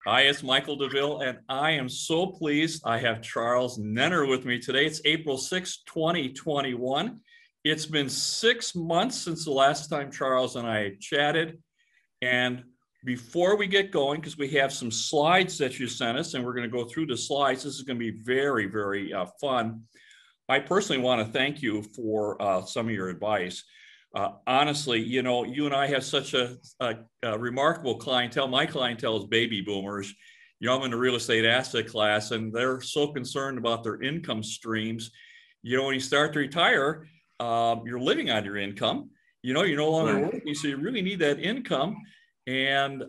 Hi, it's Michael Douville, and I am so pleased I have Charles Nenner with me today. It's April 6, 2021. It's been 6 months since the last time Charles and I chatted. And before we get going, because we have some slides that you sent us, and we're going to go through the slides, this is going to be very, very fun. I personally want to thank you for some of your advice. Honestly, you know, you and I have such a remarkable clientele. My clientele is baby boomers, young in the real estate asset class, and they're so concerned about their income streams. You know, when you start to retire, you're living on your income. You know, you're no longer working, so you really need that income. And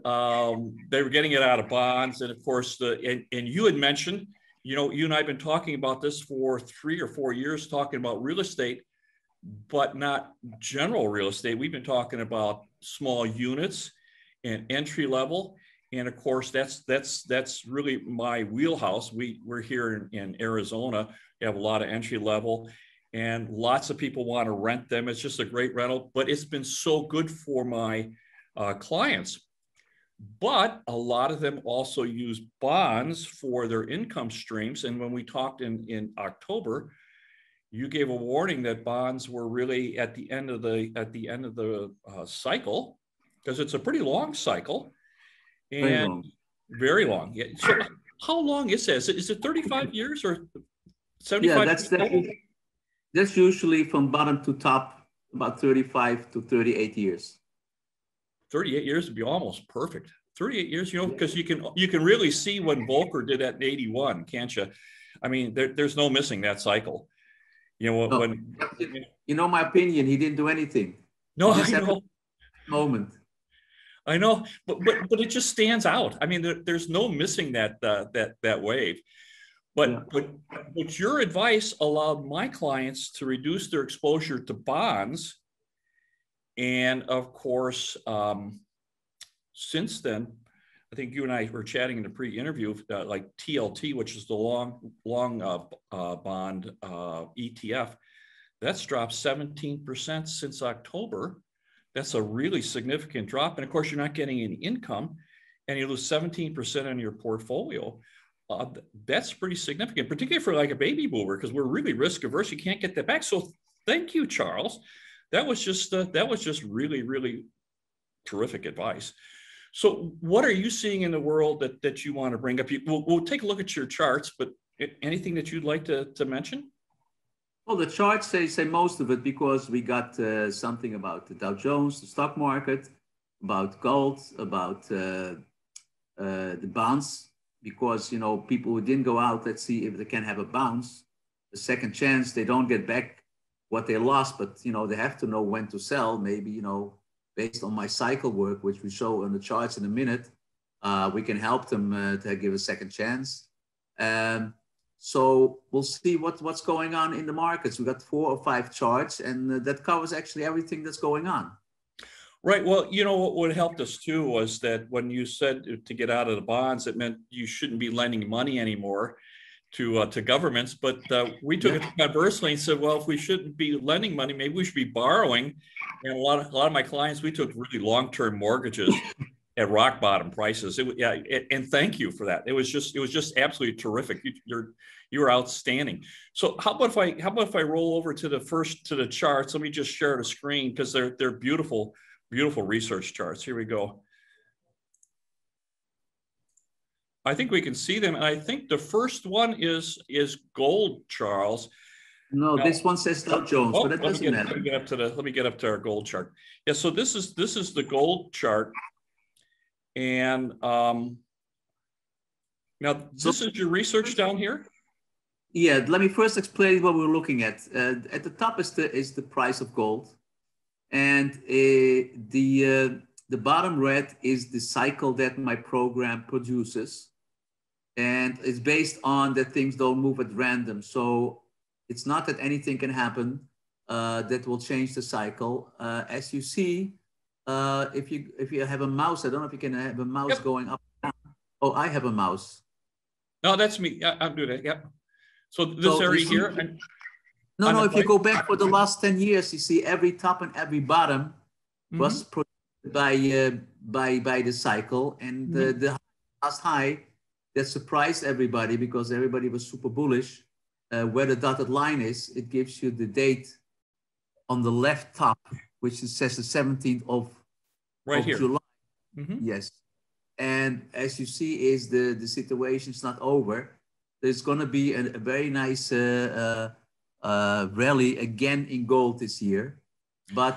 they were getting it out of bonds. And of course, and you had mentioned, you know, you and I have been talking about this for 3 or 4 years, talking about real estate, but not general real estate. We've been talking about small units and entry level. And of course, that's really my wheelhouse. We're here in Arizona. We have a lot of entry level and lots of people want to rent them. It's just a great rental, but it's been so good for my clients. But a lot of them also use bonds for their income streams. And when we talked in October, you gave a warning that bonds were really at the end of the cycle, because it's a pretty long cycle, and very long. Yeah. So how long is that? Is it 35 years or 75? Yeah, that's usually from bottom to top, about 35 to 38 years. 38 years would be almost perfect. 38 years, you know, because you can really see when Volcker did that in 81, can't you? I mean, there's no missing that cycle. You know, when you know my opinion, he didn't do anything. No, I know. Moment. I know, but it just stands out. I mean, there's no missing that wave. But your advice allowed my clients to reduce their exposure to bonds. And of course, since then, I think you and I were chatting in the pre-interview, like TLT, which is the long bond ETF, that's dropped 17% since October. That's a really significant drop. And of course, you're not getting any income and you lose 17% on your portfolio. That's pretty significant, particularly for like a baby boomer, because we're really risk averse. You can't get that back. So thank you, Charles. That was just really, really terrific advice. So what are you seeing in the world that you want to bring up? We'll take a look at your charts, but anything that you'd like to mention? Well, the charts say most of it, because we got something about the Dow Jones, the stock market, about gold, about the bonds, because, you know, people who didn't go out, let's see if they can have a bounce, a second chance. They don't get back what they lost, but, you know, they have to know when to sell. Maybe, you know, based on my cycle work, which we show on the charts in a minute, we can help them to give a second chance. So we'll see what's going on in the markets. We got 4 or 5 charts, and that covers actually everything that's going on. Right. Well, you know, what helped us too was that when you said to get out of the bonds, it meant you shouldn't be lending money anymore to governments. But we took it conversely and said, well, if we shouldn't be lending money, maybe we should be borrowing. And a lot of my clients, we took really long-term mortgages at rock bottom prices. And thank you for that. It was just absolutely terrific. You were outstanding. So how about if I roll over to the charts? Let me just share the screen, because they're beautiful, beautiful research charts. Here we go. I think we can see them. And I think the first one is gold, Charles. No, now, this one says Dow Jones, but it doesn't matter. Let me get up to our gold chart. Yeah, so this is the gold chart. And now this is your research down here? Yeah, let me first explain what we're looking at. At the top is the price of gold. And the bottom red is the cycle that my program produces. And it's based on that things don't move at random. So it's not that anything can happen that will change the cycle. As you see, if you have a mouse, I don't know if you can have a mouse going up and down. Oh, I have a mouse. No, that's me. I'm doing it. Yep. So this area here. No, if you go back for the last 10 years, you see every top and every bottom was produced by the cycle, and the last high that surprised everybody because everybody was super bullish. Where the dotted line is, it gives you the date on the left top, which it says the 17th of July. Mm-hmm. Yes. And as you see, is the situation's not over. There's going to be a very nice rally again in gold this year. But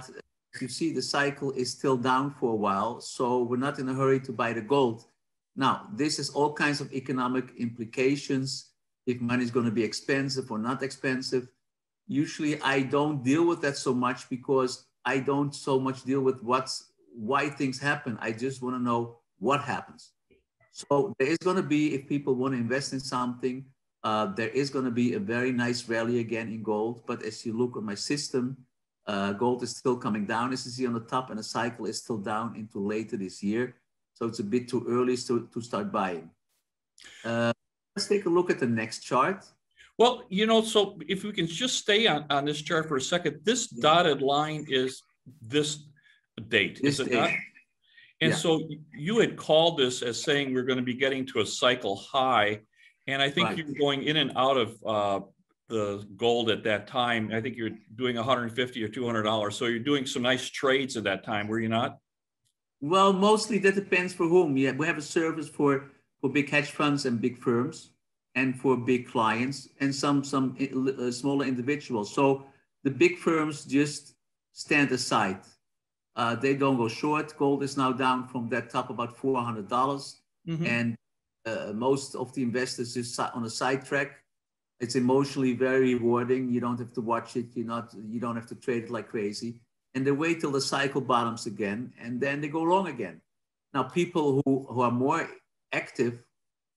you see, the cycle is still down for a while. So we're not in a hurry to buy the gold. Now, this has all kinds of economic implications. If money is going to be expensive or not expensive. Usually I don't deal with that so much because I don't so much deal with why things happen. I just want to know what happens. So there is going to be, if people want to invest in something, there is going to be a very nice rally again in gold. But as you look at my system, gold is still coming down, as you see on the top, and the cycle is still down into later this year. So it's a bit too early to start buying. Let's take a look at the next chart. Well, you know, so if we can just stay on this chart for a second, this dotted line is this date, is it not? And so you had called this as saying we're going to be getting to a cycle high. And I think you're going in and out of the gold at that time. I think you're doing $150 or $200. So you're doing some nice trades at that time, were you not? Well, mostly that depends for whom. Yeah, we have a service for big hedge funds and big firms, and for big clients and some smaller individuals. So the big firms just stand aside. They don't go short. Gold is now down from that top about $400. Mm-hmm. And most of the investors is on a side track. It's emotionally very rewarding. You don't have to watch it. You don't have to trade it like crazy. And they wait till the cycle bottoms again, and then they go long again. Now, people who are more active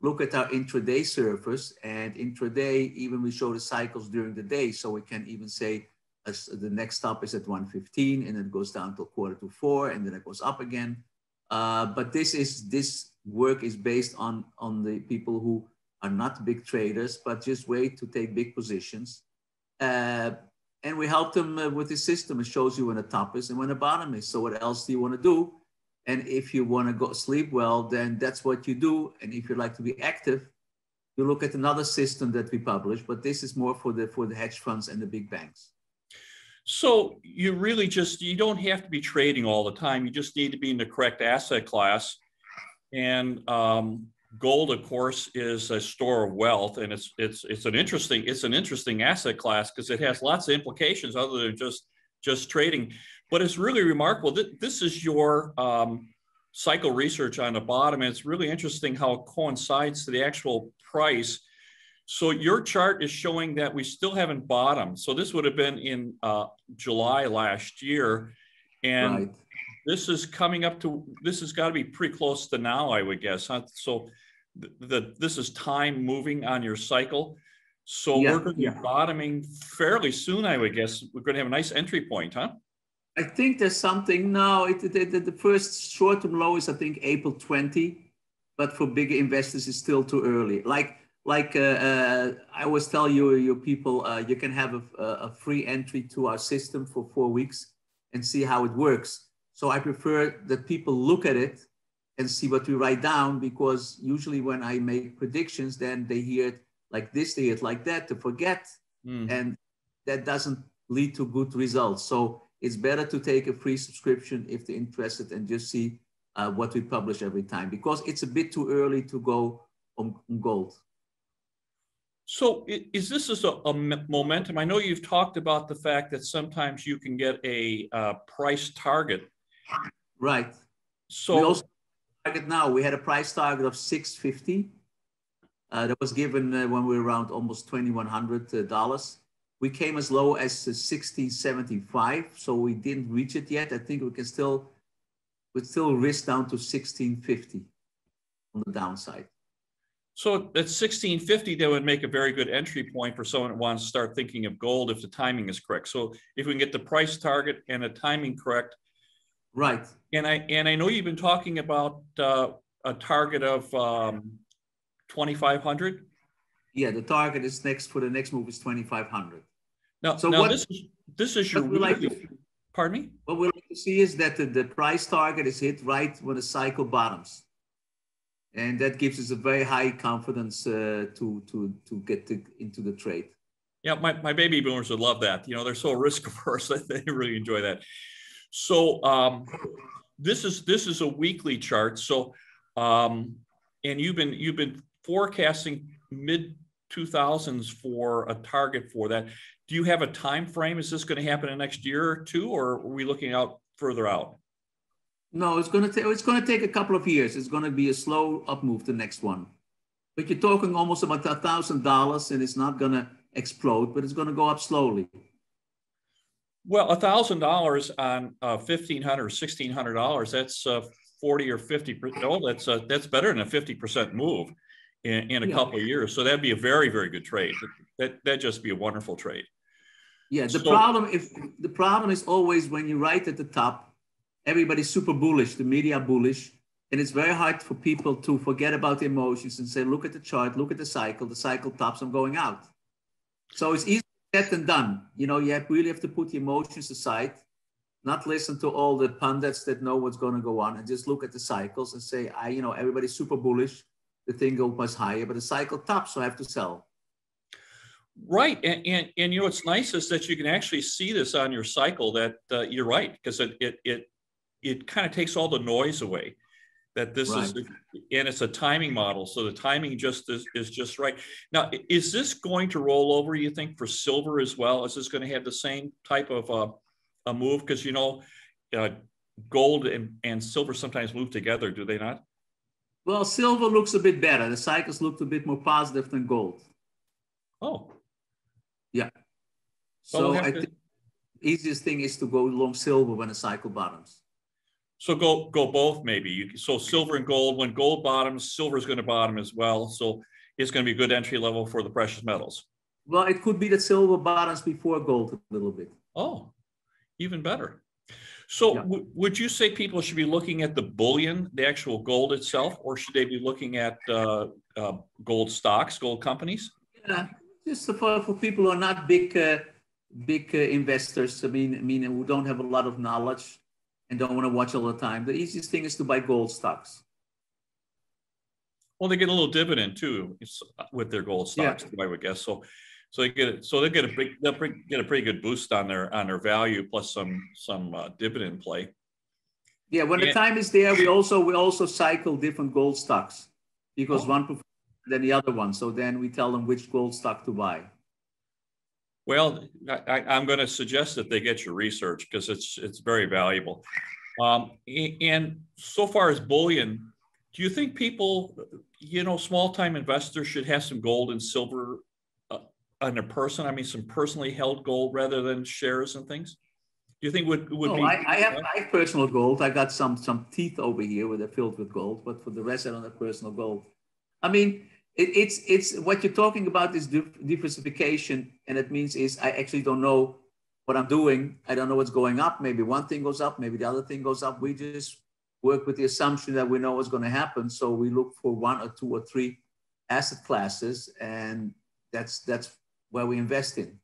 look at our intraday service, and intraday, even we show the cycles during the day. So we can even say the next stop is at 1:15, and it goes down till 3:45, and then it goes up again. But this work is based on the people who are not big traders, but just wait to take big positions. And we help them with this system. It shows you when the top is and when the bottom is. So what else do you want to do? And if you want to go sleep well, then that's what you do. And if you like to be active, you look at another system that we publish, but this is more for the hedge funds and the big banks. So you really you don't have to be trading all the time. You just need to be in the correct asset class. And gold, of course, is a store of wealth, and it's an interesting asset class because it has lots of implications other than just trading. But it's really remarkable. This is your cycle research on the bottom, and it's really interesting how it coincides to the actual price. So your chart is showing that we still haven't bottomed. So this would have been in July last year, and this is coming up to, this has got to be pretty close to now, I would guess. Huh? So this is time moving on your cycle. So we're going to be bottoming fairly soon, I would guess. We're going to have a nice entry point, huh? I think there's something now. The first short-term low is, I think, April 20, but for bigger investors, it's still too early. Like I always tell you people, you can have a free entry to our system for 4 weeks and see how it works. So I prefer that people look at it and see what we write down, because usually when I make predictions, then they hear it like this, they hear it like that, to forget, and that doesn't lead to good results. So it's better to take a free subscription if they're interested and just see what we publish every time, because it's a bit too early to go on gold. So is this a momentum? I know you've talked about the fact that sometimes you can get a price target. Right. So we also target now. We had a price target of $650. That was given when we were around almost $2,100. We came as low as $1,675, so we didn't reach it yet. I think we can still risk down to $1,650 on the downside. So at $1,650, that would make a very good entry point for someone that wants to start thinking of gold if the timing is correct. So if we can get the price target and the timing correct. Right. And I know you've been talking about a target of 2,500. Yeah, the target is for the next move is 2,500. Now, this is your weekly. Pardon me? What we like to see is that the price target is hit right when the cycle bottoms. And that gives us a very high confidence to get into the trade. Yeah, my baby boomers would love that. You know, they're so risk averse that they really enjoy that. So this is a weekly chart. So and you've been forecasting mid 2000s for a target for that. Do you have a time frame? Is this going to happen in the next year or two, or are we looking out further out? No, it's going to take a couple of years. It's going to be a slow up move, the next one. But you're talking almost about $1,000, and it's not going to explode, but it's going to go up slowly. Well, $1,000 on $1,500 or $1,600, that's 40 or 50%. Oh, that's better than a 50% move in a couple of years. So that'd be a very, very good trade. That'd just be a wonderful trade. Yeah, the problem is always when you write at the top, everybody's super bullish, the media bullish, and it's very hard for people to forget about the emotions and say, look at the chart, look at the cycle tops, I'm going out. So it's easier said than done. You know, you really have to put the emotions aside, not listen to all the pundits that know what's going to go on, and just look at the cycles and say, everybody's super bullish, the thing goes much higher, but the cycle tops, so I have to sell. Right, and you know what's nice is that you can actually see this on your cycle that you're right, because it kind of takes all the noise away. That this is, and it's a timing model, so the timing just is just right. Now, is this going to roll over, you think, for silver as well? Is this going to have the same type of a move? Because you know, gold and silver sometimes move together, do they not? Well, silver looks a bit better. The cycles looked a bit more positive than gold. Oh, yeah. So I think the easiest thing is to go long silver when a cycle bottoms. So go both maybe. So silver and gold, when gold bottoms, silver is going to bottom as well. So it's going to be a good entry level for the precious metals. Well, it could be that silver bottoms before gold a little bit. Oh, even better. So would you say people should be looking at the bullion, the actual gold itself, or should they be looking at gold stocks, gold companies? Yeah, just for people who are not big investors, I mean, who don't have a lot of knowledge and don't want to watch all the time, the easiest thing is to buy gold stocks. Well, they get a little dividend too with their gold stocks, I would guess. So they get they'll get a pretty good boost on their value plus some dividend play. Yeah, when the time is there, we also cycle different gold stocks because one performs than the other one. So then we tell them which gold stock to buy. Well, I'm going to suggest that they get your research because it's very valuable. And so far as bullion, do you think people, small-time investors should have some gold and silver on their person? I mean, some personally held gold rather than shares and things? Do you think would be? I have personal gold. I got some teeth over here where they're filled with gold, but for the rest, I don't have personal gold. I mean, it's what you're talking about is diversification, and it means is I actually don't know what I'm doing. I don't know what's going up. Maybe one thing goes up, maybe the other thing goes up. We just work with the assumption that we know what's going to happen. So we look for one or two or three asset classes, and that's where we invest in.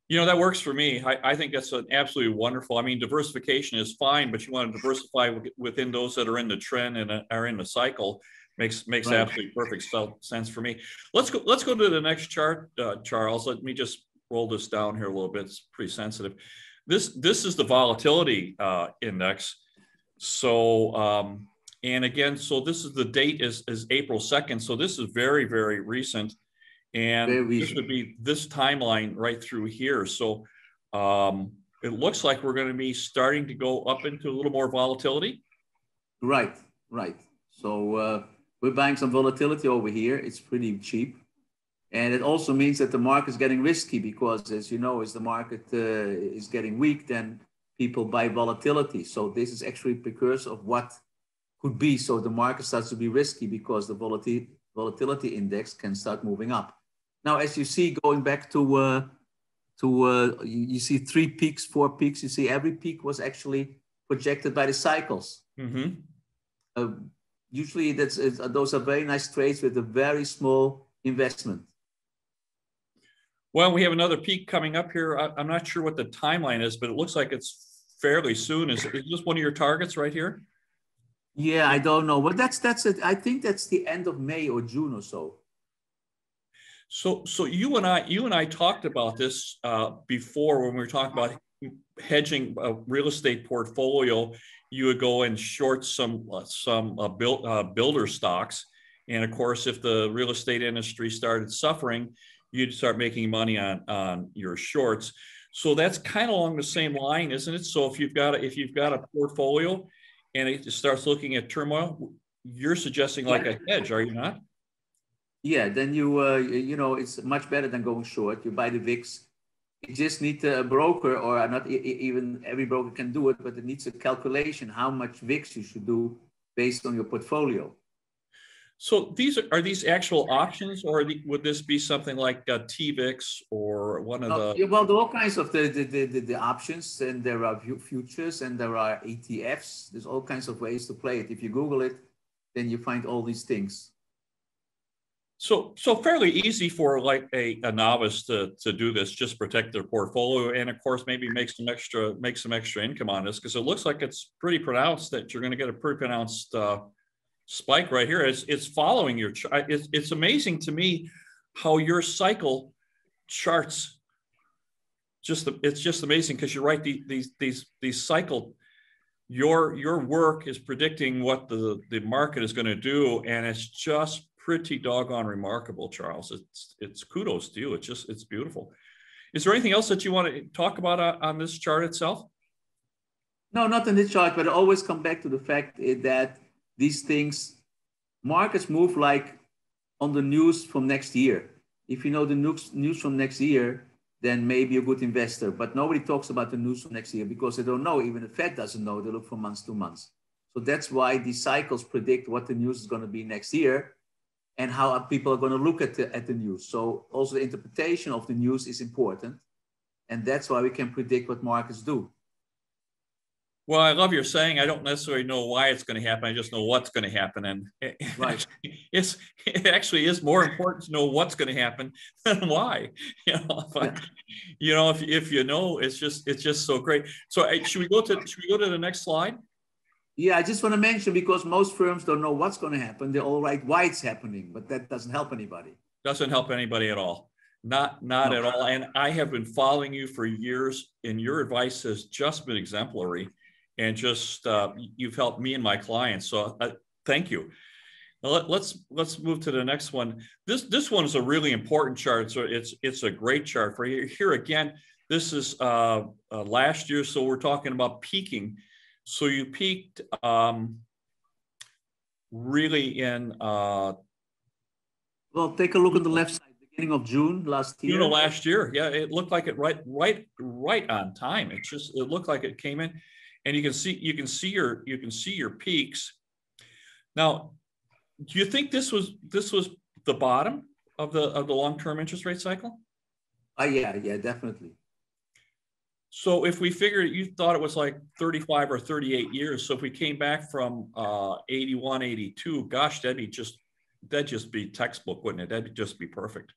That works for me. I think that's an absolutely wonderful. I mean, diversification is fine, but you want to diversify within those that are in the trend and are in the cycle. Makes absolutely perfect sense for me. Let's go to the next chart, Charles. Let me just roll this down here a little bit. It's pretty sensitive. This is the volatility index. So and again, so this is the date is April 2nd. So this is very, very recent. And this would be this timeline right through here. So it looks like we're going to be starting to go up into a little more volatility. Right. So we're buying some volatility over here. It's pretty cheap. And it also means that the market is getting risky because, as you know, as the market is getting weak, then people buy volatility. So this is actually a precursor of what could be. So the market starts to be risky because the volatility index can start moving up. Now, as you see, going back to you see 3 peaks, 4 peaks. You see every peak was actually projected by the cycles. Mm-hmm. Usually, those are very nice trades with a very small investment. Well, we have another peak coming up here. I'm not sure what the timeline is, but it looks like it's fairly soon. Is this one of your targets right here? Yeah, I don't know. But that's it. I think that's the end of May or June or so. So you and I talked about this before when we were talking about hedging a real estate portfolio. You would go and short some builder stocks, and of course, if the real estate industry started suffering, you'd start making money on your shorts. So that's kind of along the same line, isn't it? So if you've got a portfolio and it starts looking at turmoil, you're suggesting like Yeah. a hedge, are you not? Yeah, then it's much better than going short. You buy the VIX. You just need a broker, or not even every broker can do it, but it needs a calculation how much VIX you should do based on your portfolio. So are these actual options, or would this be something like TVIX or one of the? Yeah, well, there are all kinds of the options, and there are futures, and there are ETFs. There's all kinds of ways to play it. If you Google it, then you find all these things. So fairly easy for like a novice to do this, just protect their portfolio, and of course maybe make some extra income on this, because it looks like it's pretty pronounced that you're going to get a pretty pronounced spike right here. It's following your chart. It's amazing to me how your cycle charts. It's just amazing, because you're right. These cycle. Your work is predicting what the market is going to do, and it's just pretty doggone remarkable, Charles. It's kudos to you. It's beautiful. Is there anything else that you want to talk about on this chart itself? No, not in this chart, but I always come back to the fact that these things, markets move like on the news from next year. If you know the news from next year, then maybe a good investor. But nobody talks about the news from next year because they don't know. Even the Fed doesn't know. They look for months to months. So that's why these cycles predict what the news is going to be next year and how people are going to look at the news. So also the interpretation of the news is important. And that's why we can predict what markets do. Well, I love your saying, I don't necessarily know why it's going to happen. I just know what's going to happen. And right. it actually is more important to know what's going to happen than why. If you know, it's just so great. So should we go to the next slide? Yeah, I just want to mention, because most firms don't know what's going to happen. They all write why it's happening, but that doesn't help anybody. Doesn't help anybody at all. Not at all. And I have been following you for years, and your advice has just been exemplary, and just you've helped me and my clients. So thank you. Now let's move to the next one. This one is a really important chart. So it's a great chart for you. Here again, this is last year. So we're talking about peaking. So you peaked really in. Well, take a look at the left side. Beginning of June last year. Last year, yeah, it looked like it right on time. It looked like it came in, and you can see your peaks. Now, do you think this was the bottom of the long-term interest rate cycle? Yeah, definitely. So if we figure, you thought it was like 35 or 38 years. So if we came back from 81, 82, gosh, that'd just be textbook, wouldn't it? That'd just be perfect.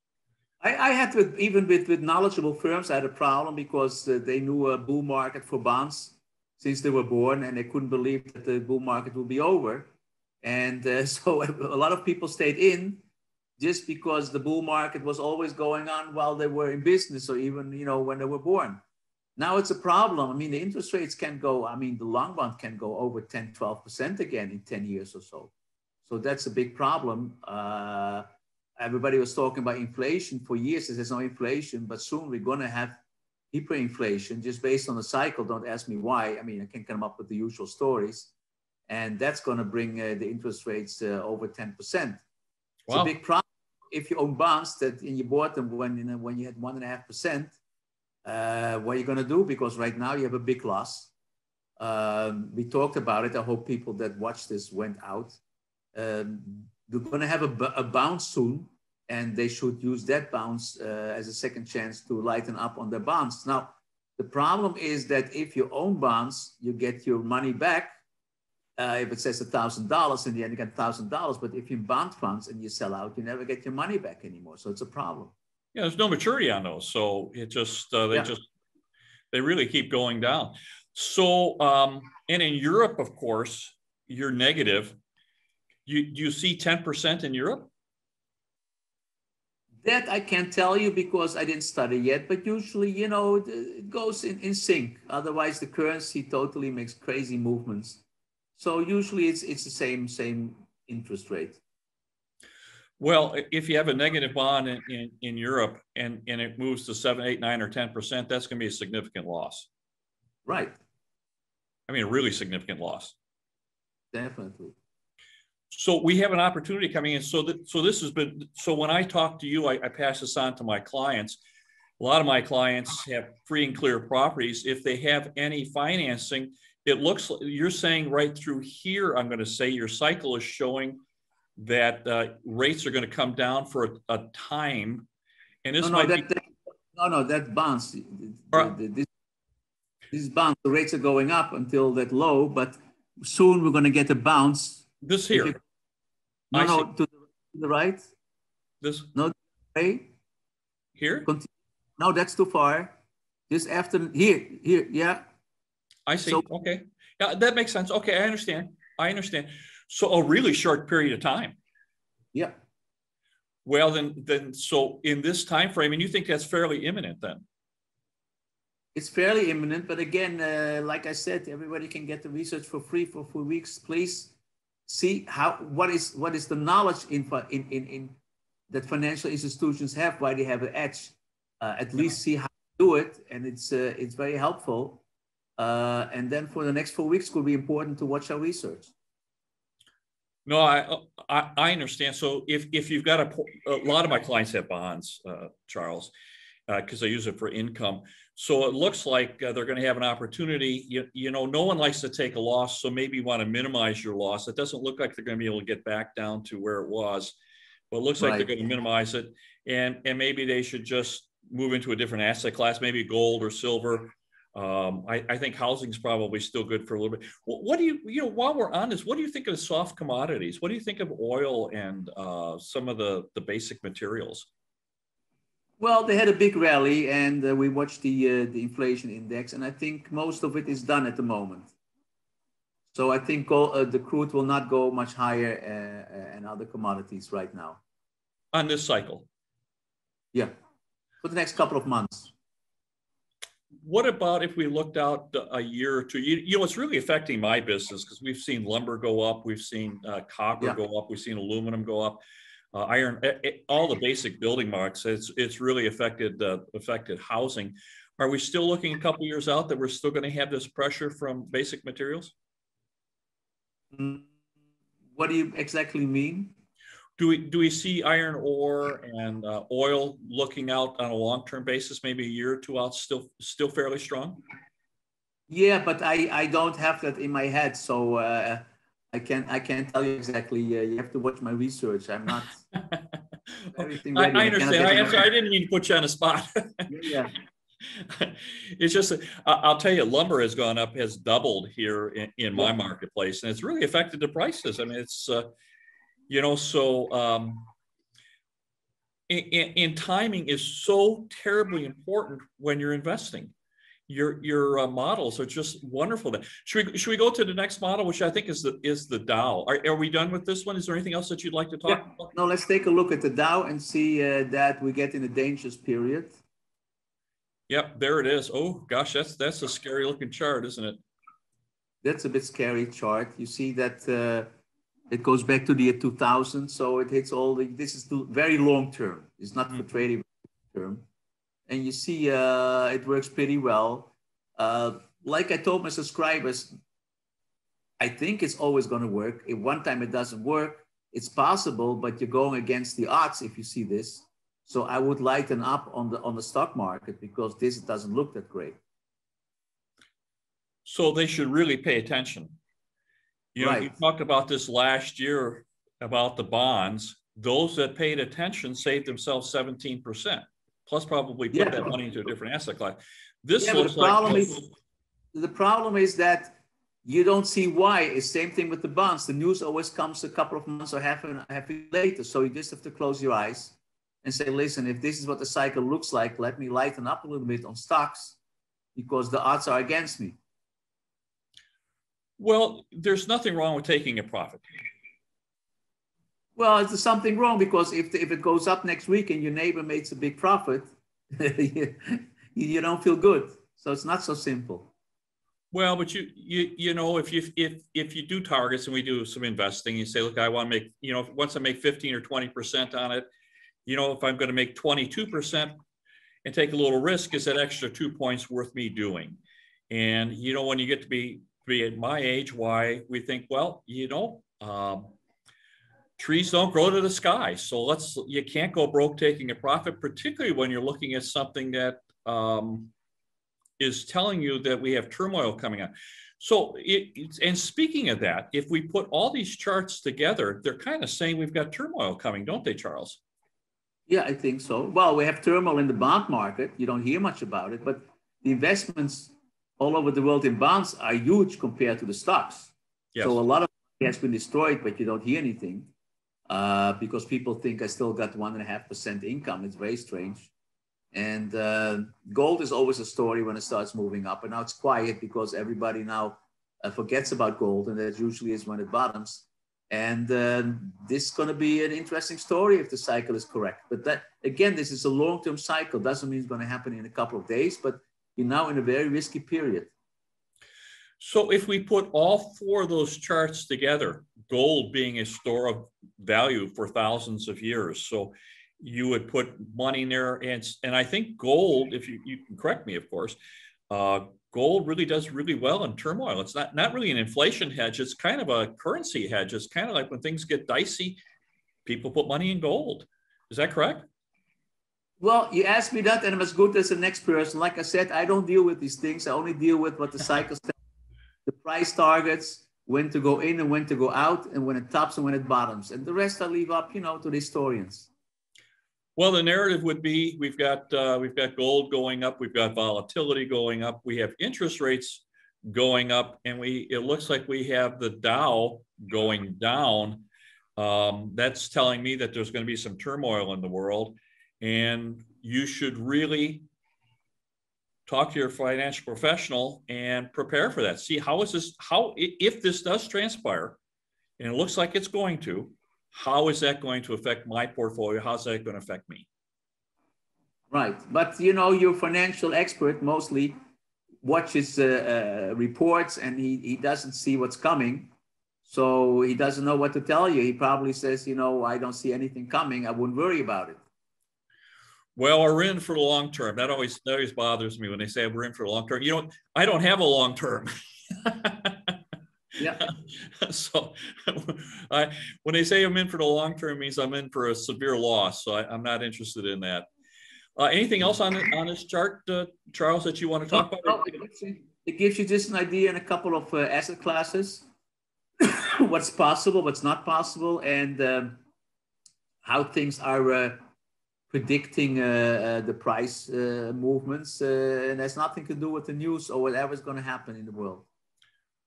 I had to, even with knowledgeable firms, I had a problem because they knew a bull market for bonds since they were born, and they couldn't believe that the bull market would be over. And so a lot of people stayed in just because the bull market was always going on while they were in business, or even, when they were born. Now it's a problem. I mean, the interest rates can go, the long bond can go over 10, 12% again in 10 years or so. So that's a big problem. Everybody was talking about inflation for years. There's no inflation, but soon we're going to have hyperinflation just based on the cycle. Don't ask me why. I can come up with the usual stories. And that's going to bring the interest rates over 10%. It's a big problem. If you own bonds and you bought them when you had 1.5%, what are you going to do? Because right now you have a big loss. We talked about it. I hope people that watch this went out. They're going to have a bounce soon, and they should use that bounce as a second chance to lighten up on their bonds. Now, the problem is that if you own bonds, you get your money back. If it says $1,000, in the end you get $1,000. But if you bond funds and you sell out, you never get your money back anymore. So it's a problem. Yeah, there's no maturity on those, so it just they really keep going down. So and in Europe, of course, you're negative. Do you see 10% in Europe? That I can't tell you because I didn't study yet, but usually, you know, it goes in sync. Otherwise, the currency totally makes crazy movements. So usually it's the same interest rate. Well, if you have a negative bond in Europe and it moves to 7, 8, 9, or 10%, that's going to be a significant loss. Right. I mean, a really significant loss. Definitely. So we have an opportunity coming in. So this has been, so when I talk to you, I pass this on to my clients. A lot of my clients have free and clear properties. If they have any financing, it looks like you're saying right through here, I'm going to say your cycle is showing that rates are going to come down for a time. And this that bonds. These bonds, the rates are going up until that low, but soon we're going to get a bounce. This here. To the right. This. No, right. Here. No, that's too far. This after here, yeah. I see. So, okay. Yeah, that makes sense. Okay, I understand. So a really short period of time. Yeah. Well, then, so in this time frame, and you think that's fairly imminent then? It's fairly imminent, but again, like I said, everybody can get the research for free for 4 weeks. Please see what is the knowledge in that financial institutions have, why they have an edge. At least see how to do it, and it's very helpful. And then for the next 4 weeks, it could be important to watch our research. No, I understand. So if you've got a lot of my clients have bonds, Charles, because they use it for income. So it looks like they're going to have an opportunity. You know, no one likes to take a loss, so maybe you want to minimize your loss. It doesn't look like they're going to be able to get back down to where it was, but it looks like they're going to minimize it. And maybe they should just move into a different asset class, maybe gold or silver. I think housing is probably still good for a little bit. What do you know, while we're on this, what do you think of soft commodities? What do you think of oil and some of the basic materials? Well, they had a big rally, and we watched the inflation index, and I think most of it is done at the moment. So I think the crude will not go much higher and other commodities right now. On this cycle? Yeah, for the next couple of months. What about if we looked out a year or two? You know, it's really affecting my business because we've seen lumber go up, we've seen copper go up, we've seen aluminum go up. Iron, all the basic building marks, it's really affected housing. Are we still looking a couple years out that we're still going to have this pressure from basic materials? What do you exactly mean? Do we see iron ore and oil looking out on a long-term basis, maybe a year or two out, still fairly strong? Yeah, but I don't have that in my head, so I can't tell you exactly. You have to watch my research. I'm not everything ready. I understand. I didn't mean to put you on the spot. Yeah. It's just, I'll tell you, lumber has gone up, has doubled here in my marketplace, and it's really affected the prices. I mean, it's, you know, so and timing is so terribly important when you're investing. Your models are just wonderful. Should we go to the next model, which I think is the Dow? Are we done with this one? Is there anything else that you'd like to talk about? No, let's take a look at the Dow and see that we get in a dangerous period. Yep, there it is. Oh gosh, that's a scary looking chart, isn't it? That's a bit scary chart. You see that it goes back to the year 2000, so it hits all the. This is very long term. It's not for trading term. And you see it works pretty well. Like I told my subscribers, I think it's always going to work. If one time it doesn't work, it's possible, but you're going against the odds if you see this. So I would lighten up on the stock market because this doesn't look that great. So they should really pay attention. You know, you talked about this last year about the bonds. Those that paid attention saved themselves 17%. Plus probably put that money into a different asset class. This looks the problem is that you don't see why. It's same thing with the bonds. The news always comes a couple of months or half a year later. So you just have to close your eyes and say, listen, if this is what the cycle looks like, let me lighten up a little bit on stocks because the odds are against me. Well, there's nothing wrong with taking a profit. Well, there's something wrong because if it goes up next week and your neighbor makes a big profit, you don't feel good. So it's not so simple. Well, but you know, if you do targets, and we do some investing, you say, look, I want to make, you know, once I make 15 or 20% on it, you know, if I'm going to make 22% and take a little risk, is that extra 2 points worth me doing? And you know, when you get to be at my age, why we think, well, you know, trees don't grow to the sky. So you can't go broke taking a profit, particularly when you're looking at something that is telling you that we have turmoil coming on. So, and speaking of that, if we put all these charts together, they're kind of saying we've got turmoil coming, don't they, Charles? Yeah, I think so. Well, we have turmoil in the bond market. You don't hear much about it, but the investments all over the world in bonds are huge compared to the stocks. Yes. So a lot of it has been destroyed, but you don't hear anything because people think I still got 1.5% income. It's very strange. And gold is always a story when it starts moving up. And now it's quiet because everybody now forgets about gold. And that usually is when it bottoms. And this is going to be an interesting story if the cycle is correct. But that, again, this is a long-term cycle. Doesn't mean it's going to happen in a couple of days, but you're now in a very risky period. So if we put all four of those charts together, gold being a store of value for thousands of years, so you would put money in there, and I think gold, if you can correct me, of course, gold really does really well in turmoil. It's not really an inflation hedge. It's kind of a currency hedge. It's kind of like when things get dicey, people put money in gold. Is that correct? Well, you asked me that, and I'm as good as the next person. Like I said, I don't deal with these things. I only deal with what the cycles tell me, the price targets, when to go in and when to go out, and when it tops and when it bottoms. And the rest I leave up, you know, to the historians. Well, the narrative would be we've got gold going up, we've got volatility going up, we have interest rates going up, and it looks like we have the Dow going down. That's telling me that there's going to be some turmoil in the world, and you should really talk to your financial professional and prepare for that. See, if this does transpire, and it looks like it's going to, how is that going to affect my portfolio? How's that going to affect me? Right. But, you know, your financial expert mostly watches reports, and he doesn't see what's coming. So he doesn't know what to tell you. He probably says, you know, I don't see anything coming. I wouldn't worry about it. Well, we're in for the long term. That always bothers me when they say we're in for the long term. You know, I don't have a long term. Yeah. So when they say I'm in for the long term, it means I'm in for a severe loss. So I'm not interested in that. Anything else on this chart, Charles, that you want to talk about? No, it gives you just an idea in a couple of asset classes, what's possible, what's not possible, and how things are predicting the price movements. And has nothing to do with the news or whatever's going to happen in the world.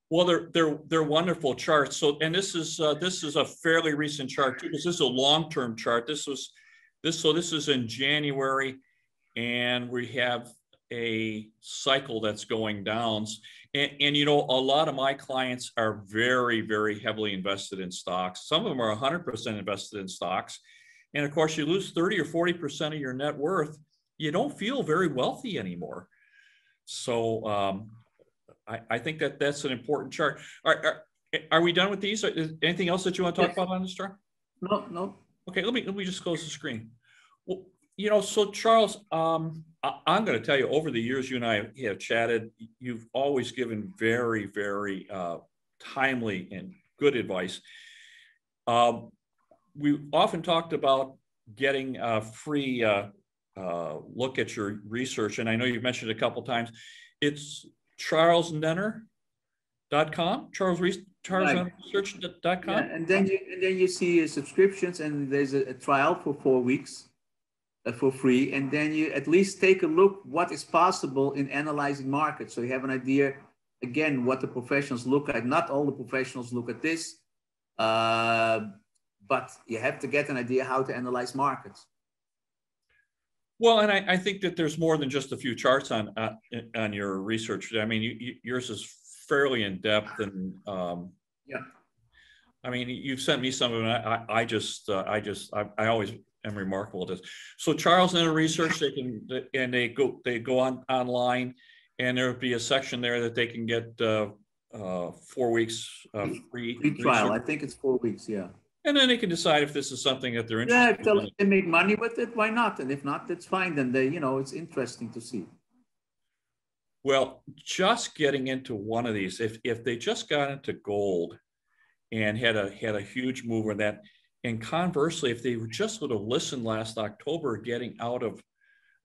Well, they're wonderful charts. So, and this is a fairly recent chart too, because this is a long-term chart. This is in January, and we have a cycle that's going down. And you know, a lot of my clients are very, very heavily invested in stocks. Some of them are 100% invested in stocks. And of course, you lose 30 or 40% of your net worth, you don't feel very wealthy anymore. So I think that's an important chart. Are we done with these? Anything else that you want to talk about on this chart? No. Okay, let me just close the screen. Well, you know, so Charles, I'm going to tell you, over the years you and I have chatted, you've always given very, very timely and good advice. We often talked about getting a free look at your research, and I know you've mentioned it a couple of times. It's charlesnenner.com, charlesresearch.com. Yeah, and then you see subscriptions, and there's a trial for 4 weeks for free, and then you at least take a look what is possible in analyzing markets, so you have an idea again what the professionals look at. Not all the professionals look at this, but you have to get an idea how to analyze markets. Well, and I think that there's more than just a few charts on your research. I mean, yours is fairly in depth, and Yeah. I mean, you've sent me some of it. I always am remarkable at this. So Charles Nenner Research, they go on online, and there'll be a section there that they can get 4 weeks free trial. research. I think it's 4 weeks. Yeah. And then they can decide if this is something that they're Yeah, interested if in. they make money with it, why not? And if not, that's fine. Then it's interesting to see. Well, just getting into one of these, if they just got into gold and had a huge move in that, and conversely, if they just would have listened last October, getting out of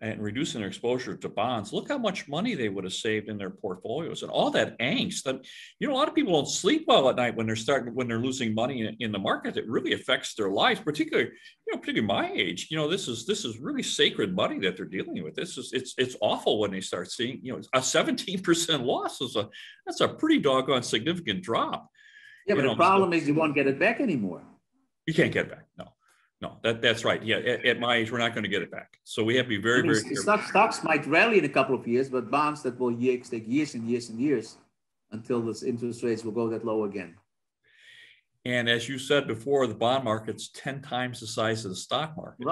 and reducing their exposure to bonds, look how much money they would have saved in their portfolios, and all that angst. That, a lot of people don't sleep well at night when they're losing money in the market. It really affects their lives, particularly my age. This is really sacred money that they're dealing with. It's awful when they start seeing, a 17% loss that's a pretty doggone significant drop. Yeah, but the problem is you won't get it back anymore. You can't get it back. No, that's right. Yeah, at my age, we're not going to get it back. So we have to be very, very careful. Stocks might rally in a couple of years, but bonds that will take years and years and years until the interest rates will go that low again. And as you said before, the bond market's 10 times the size of the stock market.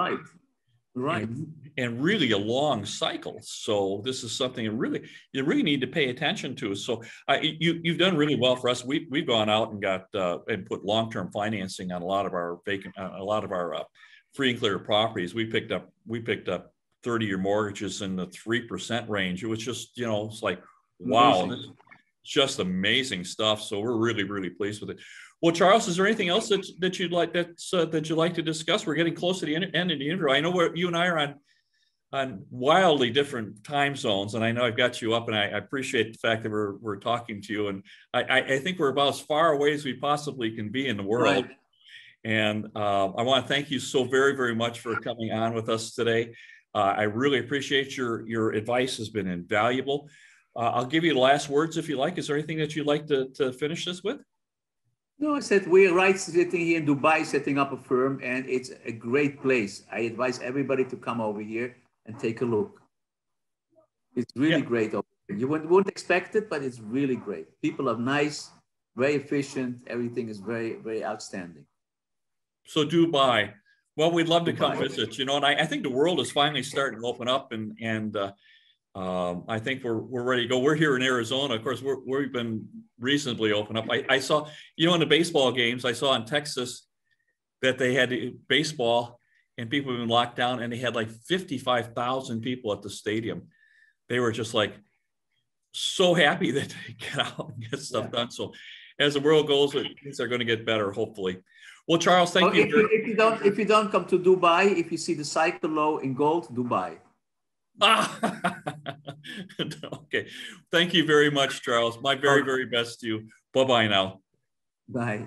Right. And really a long cycle. So this is something you really need to pay attention to. So you've done really well for us. We've gone out and got and put long-term financing on a lot of our free and clear properties. We picked up 30-year mortgages in the 3% range. It was just, it's like, wow, this is just amazing stuff. So we're really, really pleased with it. Well, Charles, is there anything else that you'd like to discuss? We're getting close to the end of the interview. I know you and I are on wildly different time zones, and I know I've got you up, and I appreciate the fact that we're talking to you. And I think we're about as far away as we possibly can be in the world. Right. And I want to thank you so very, very much for coming on with us today. I really appreciate your advice has been invaluable. I'll give you the last words if you like. Is there anything that you'd like to finish this with? No, I said we're sitting here in Dubai, setting up a firm, and it's a great place. I advise everybody to come over here and take a look. It's really great over here. You wouldn't expect it, but it's really great. People are nice, very efficient. Everything is very, very outstanding. So Dubai. Well, we'd love to come visit, and I think the world is finally starting to open up, and I think we're ready to go. We're here in Arizona. Of course, we've been reasonably open up. I saw, in the baseball games, I saw in Texas that they had baseball and people have been locked down, and they had like 55,000 people at the stadium. They were just like so happy that they get out and get stuff done. So as the world goes, things are going to get better, hopefully. Well, Charles, thank you. If you don't come to Dubai, if you see the cycle low in gold, Dubai. Okay. Thank you very much, Charles. My very, very best to you. Bye-bye now. Bye.